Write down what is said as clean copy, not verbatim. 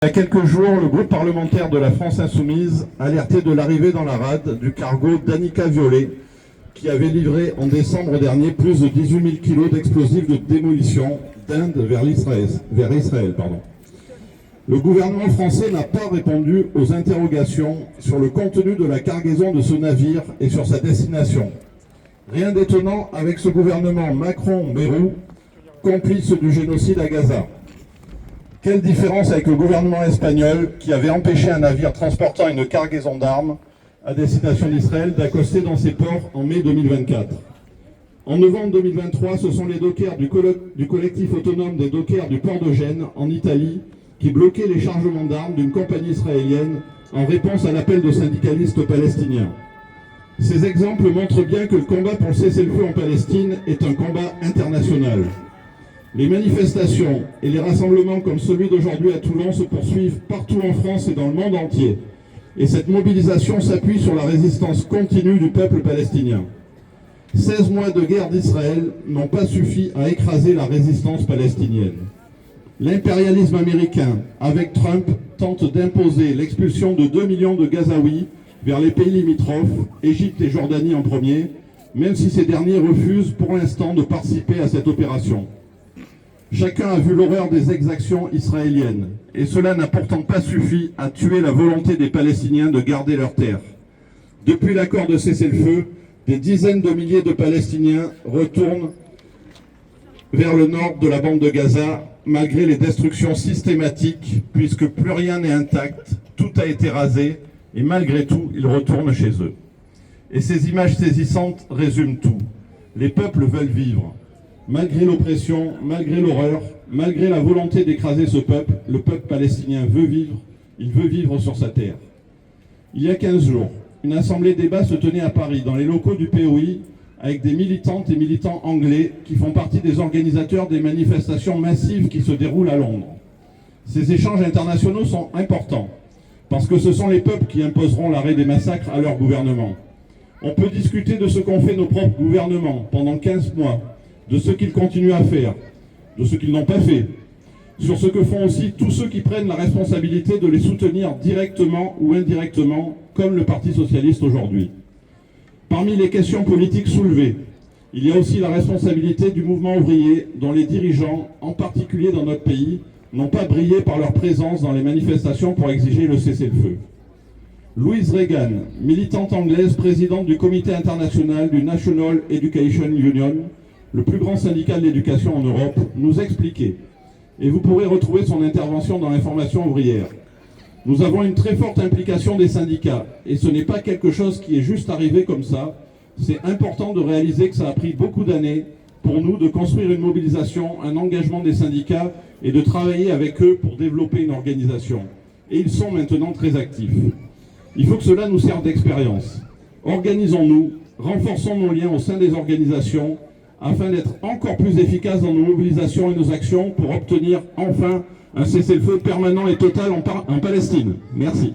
Il y a quelques jours, le groupe parlementaire de la France Insoumise alertait de l'arrivée dans la rade du cargo Danica Violet, qui avait livré en décembre dernier plus de 18 000 kilos d'explosifs de démolition d'Inde vers Israël. Le gouvernement français n'a pas répondu aux interrogations sur le contenu de la cargaison de ce navire et sur sa destination. Rien d'étonnant avec ce gouvernement Macron-Bayrou, complice du génocide à Gaza. Quelle différence avec le gouvernement espagnol qui avait empêché un navire transportant une cargaison d'armes à destination d'Israël d'accoster dans ses ports en mai 2024. En novembre 2023, ce sont les dockers du collectif autonome des dockers du port de Gênes, en Italie, qui bloquaient les chargements d'armes d'une compagnie israélienne en réponse à l'appel de syndicalistes palestiniens. Ces exemples montrent bien que le combat pour le cessez-le-feu en Palestine est un combat international. Les manifestations et les rassemblements comme celui d'aujourd'hui à Toulon se poursuivent partout en France et dans le monde entier. Et cette mobilisation s'appuie sur la résistance continue du peuple palestinien. 16 mois de guerre d'Israël n'ont pas suffi à écraser la résistance palestinienne. L'impérialisme américain, avec Trump, tente d'imposer l'expulsion de 2 millions de Gazaouis vers les pays limitrophes, Égypte et Jordanie en premier, même si ces derniers refusent pour l'instant de participer à cette opération. Chacun a vu l'horreur des exactions israéliennes, et cela n'a pourtant pas suffi à tuer la volonté des Palestiniens de garder leurs terres. Depuis l'accord de cessez-le-feu, des dizaines de milliers de Palestiniens retournent vers le nord de la bande de Gaza, malgré les destructions systématiques, puisque plus rien n'est intact, tout a été rasé, et malgré tout, ils retournent chez eux. Et ces images saisissantes résument tout. Les peuples veulent vivre. Malgré l'oppression, malgré l'horreur, malgré la volonté d'écraser ce peuple, le peuple palestinien veut vivre, il veut vivre sur sa terre. Il y a 15 jours, une assemblée débat se tenait à Paris, dans les locaux du POI, avec des militantes et militants anglais qui font partie des organisateurs des manifestations massives qui se déroulent à Londres. Ces échanges internationaux sont importants, parce que ce sont les peuples qui imposeront l'arrêt des massacres à leur gouvernement. On peut discuter de ce qu'ont fait nos propres gouvernements pendant 15 mois, de ce qu'ils continuent à faire, de ce qu'ils n'ont pas fait, sur ce que font aussi tous ceux qui prennent la responsabilité de les soutenir directement ou indirectement, comme le Parti socialiste aujourd'hui. Parmi les questions politiques soulevées, il y a aussi la responsabilité du mouvement ouvrier, dont les dirigeants, en particulier dans notre pays, n'ont pas brillé par leur présence dans les manifestations pour exiger le cessez-le-feu. Louise Reagan, militante anglaise, présidente du comité international du National Education Union, le plus grand syndicat de l'éducation en Europe, nous expliquait, et vous pourrez retrouver son intervention dans l'information ouvrière. Nous avons une très forte implication des syndicats, et ce n'est pas quelque chose qui est juste arrivé comme ça. C'est important de réaliser que ça a pris beaucoup d'années pour nous de construire une mobilisation, un engagement des syndicats, et de travailler avec eux pour développer une organisation. Et ils sont maintenant très actifs. Il faut que cela nous serve d'expérience. Organisons-nous, renforçons nos liens au sein des organisations, afin d'être encore plus efficaces dans nos mobilisations et nos actions pour obtenir enfin un cessez-le-feu permanent et total en Palestine. Merci.